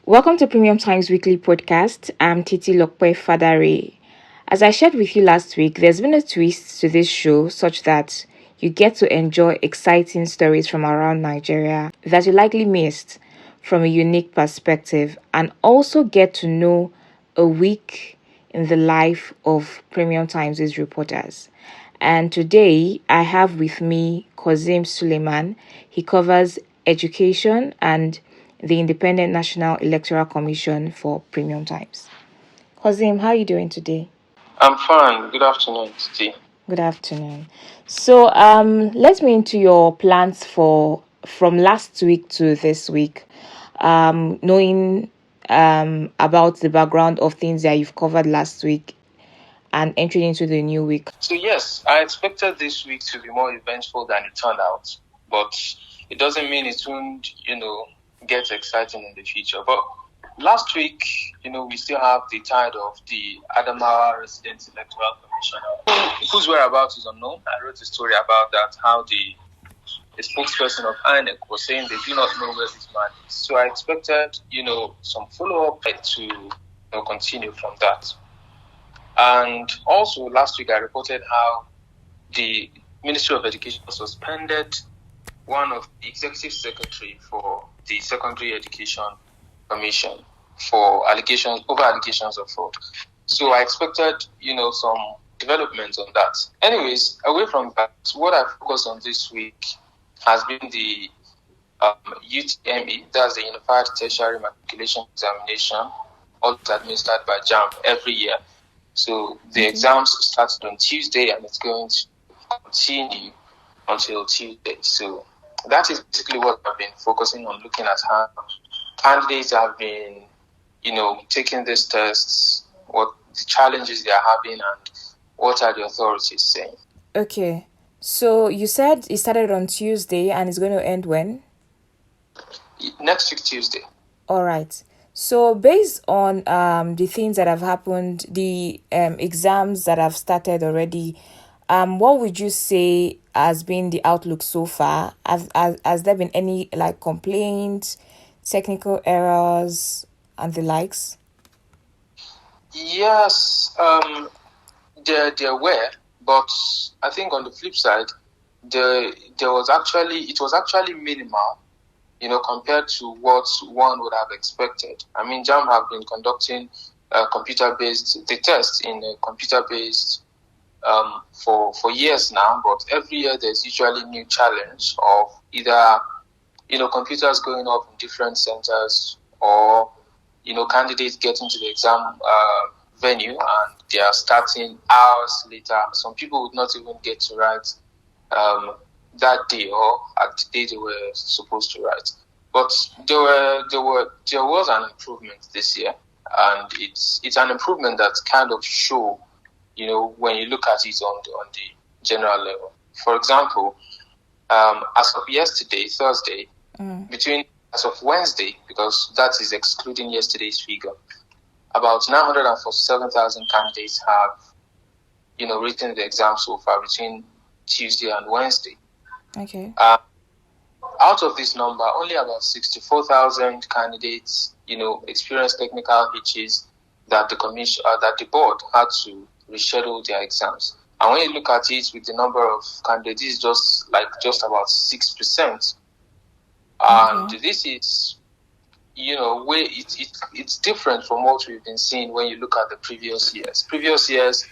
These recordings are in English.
Welcome to Premium Times Weekly Podcast. I'm Titi Lokpe Fadare. As I shared with you last week, there's been a twist to this show such that you get to enjoy exciting stories from around Nigeria that you likely missed from a unique perspective, and also get to know a week in the life of Premium Times' reporters. And today I have with me Qosim Suleiman. He covers education and the Independent National Electoral Commission for Premium Times. Qosim, how are you doing today? I'm fine. Good afternoon, Titi. Good afternoon. So, let's me into your plans for from last week to this week. Knowing about the background of things that you've covered last week and entering into the new week. So yes, I expected this week to be more eventful than it turned out, but it doesn't mean it won't, get exciting in the future. But last week, we still have the tide of the Adamawa Resident Electoral Commissioner, whose whereabouts is unknown. I wrote a story about that, how the spokesperson of INEC was saying they do not know where this man is. So I expected, some follow-up to continue from that. And also last week I reported how the Ministry of Education suspended one of the executive secretary for the Secondary Education Commission for allegations of fraud. So I expected, some developments on that. Anyways, away from that, what I focused on this week has been the UTME, that's the Unified Tertiary Matriculation Examination, also administered by JAMB every year. So the exams started on Tuesday and it's going to continue until Tuesday. So that is basically what I've been focusing on, looking at how candidates have been, taking these tests, what the challenges they are having, and what are the authorities saying. Okay. So you said it started on Tuesday and it's going to end when? Next week, Tuesday. All right. So based on the things that have happened, the exams that have started already, what would you say has been the outlook so far? Has there been any complaints, technical errors, and the likes? Yes, there were, but I think on the flip side, it was actually minimal, compared to what one would have expected. I mean, JAM have been conducting the tests in a computer-based for years now, but every year there's usually new challenge of either, computers going off in different centers or, candidates getting to the exam venue and they are starting hours later. Some people would not even get to write that day or at the day they were supposed to write. But there was an improvement this year, and it's an improvement that kind of show, when you look at it on the general level. For example, as of yesterday, Thursday, as of Wednesday, because that is excluding yesterday's figure, about 947,000 candidates have, written the exam so far between Tuesday and Wednesday. Okay. Out of this number, only about 64,000 candidates, experienced technical hitches that the board had to reschedule their exams. And when you look at it with the number of candidates, it's just about 6%. And this is, where it's different from what we've been seeing when you look at the previous years. Previous years,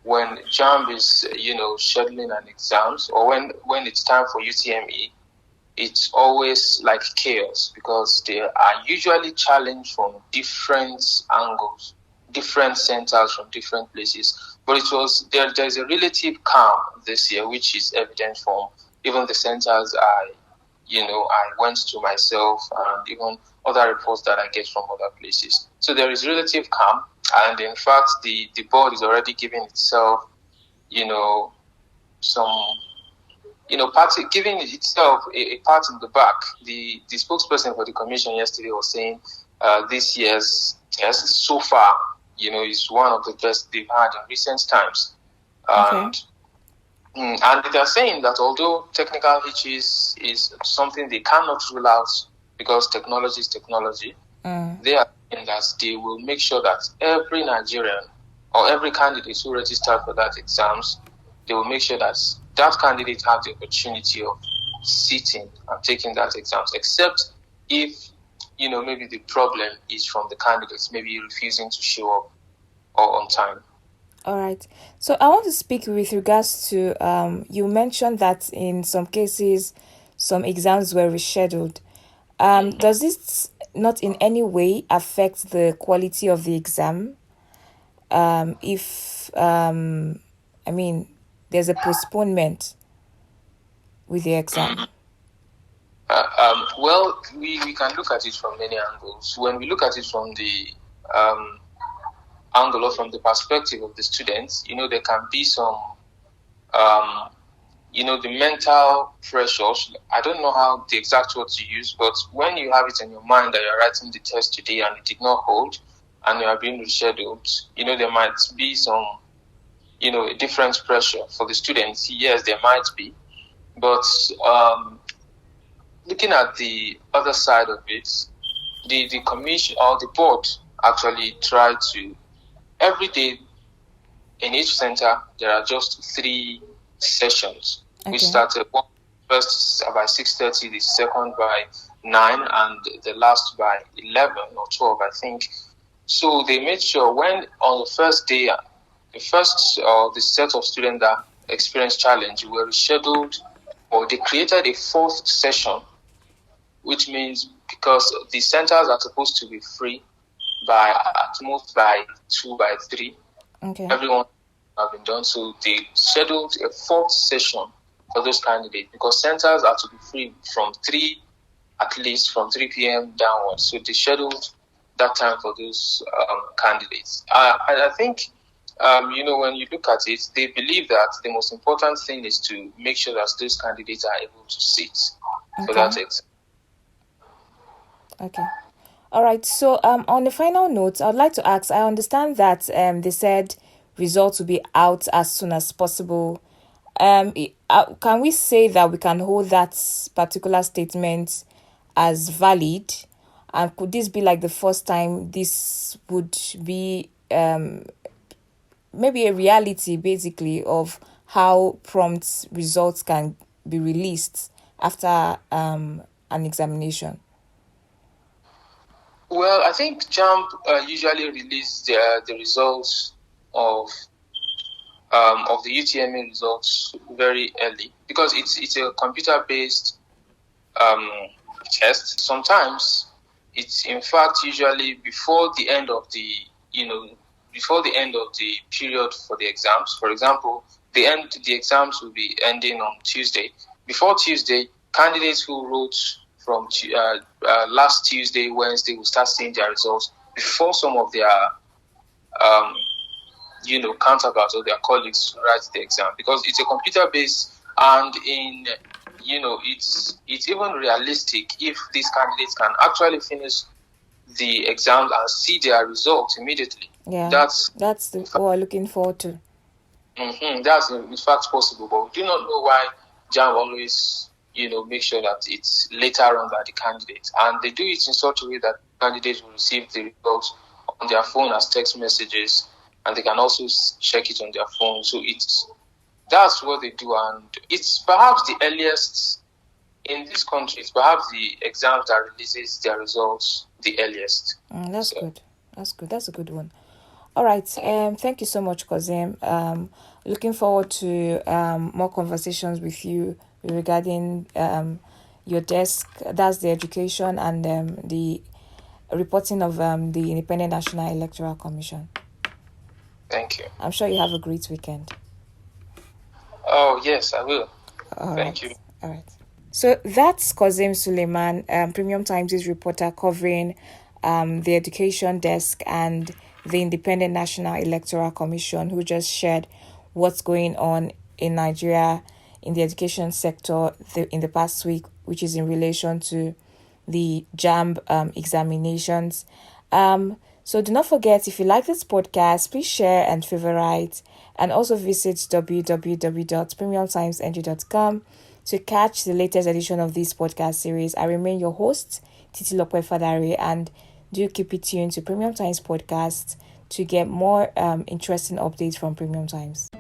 when JAMB is, scheduling an exams, or when it's time for UTME, it's always like chaos because they are usually challenged from different angles, different centers from different places. But there's a relative calm this year, which is evident from even the centers I went to myself and even other reports that I get from other places. So there is relative calm, and in fact, the board is already giving itself, giving itself a pat in the back. The spokesperson for the commission yesterday was saying this year's test so far, is one of the best they've had in recent times. And they are saying that although technical hitches is something they cannot rule out because technology is technology, they are in that they will make sure that every Nigerian or every candidate who registered for that exams, they will make sure that that candidate has the opportunity of sitting and taking that exams, except if, maybe the problem is from the candidates, maybe refusing to show up or on time. All right. So I want to speak with regards to, you mentioned that in some cases, some exams were rescheduled. Does this not in any way affect the quality of the exam? If, there's a postponement with the exam. Well, we can look at it from many angles. When we look at it from the angle or from the perspective of the students, there can be some, the mental pressures. I don't know how the exact word to use, but when you have it in your mind that you're writing the test today and it did not hold and you are being rescheduled, there might be some, a different pressure for the students. Yes, there might be, but looking at the other side of it, the commission or the board actually try to, every day in each center, there are just 3 sessions. Okay. We started first by 6:30, the second by 9, and the last by 11 or 12, I think. So they made sure when on the first day, the set of students that experienced challenge were rescheduled, or they created a 4th session, which means because the centers are supposed to be free by at most by 2 by 3. Okay. Everyone have been done, so they scheduled a 4th session for those candidates because centers are to be free from 3, at least from 3 p.m. downwards. So they scheduled that time for those candidates. I think, when you look at it, they believe that the most important thing is to make sure that those candidates are able to sit for that exam. Okay. All right. So on the final note, I'd like to ask, I understand that they said results will be out as soon as possible. Can we say that we can hold that particular statement as valid? And could this be like the first time this would be maybe a reality, basically, of how prompt results can be released after an examination? Well, I think JAMB usually release the results of the UTME results very early because it's a computer-based test. Sometimes it's in fact usually before the end of the period for the exams. For example, the exams will be ending on Tuesday. Before Tuesday, candidates who wrote from last Tuesday, Wednesday will start seeing their results before some of their counterparts or their colleagues write the exam because it's a computer based and it's even realistic if these candidates can actually finish the exams and see their results immediately. Yeah, that's what we're looking forward to. That's in fact possible, but we do not know why JAMB always make sure that it's later on that the candidates, and they do it in such a way that candidates will receive the results on their phone as text messages, and they can also check it on their phone. So that's what they do, and it's perhaps the earliest in this country. It's perhaps the exams that releases their results the earliest. That's good. That's a good one. All right. Thank you so much, Qosim. Looking forward to more conversations with you regarding your desk. That's the education and the reporting of the Independent National Electoral Commission. Thank you. I'm sure you have a great weekend. Oh, yes, I will. Thank you. All right. So that's Qosim Suleiman, Premium Times' reporter covering the education desk and the Independent National Electoral Commission, who just shared what's going on in Nigeria in the education sector in the past week, which is in relation to the JAMB examinations. So do not forget, if you like this podcast, please share and favorite, and also visit www.premiumtimesng.com to catch the latest edition of this podcast series. I remain your host, Titi Lokwe Fadare, and Do keep it tuned to Premium Times podcast to get more interesting updates from Premium Times.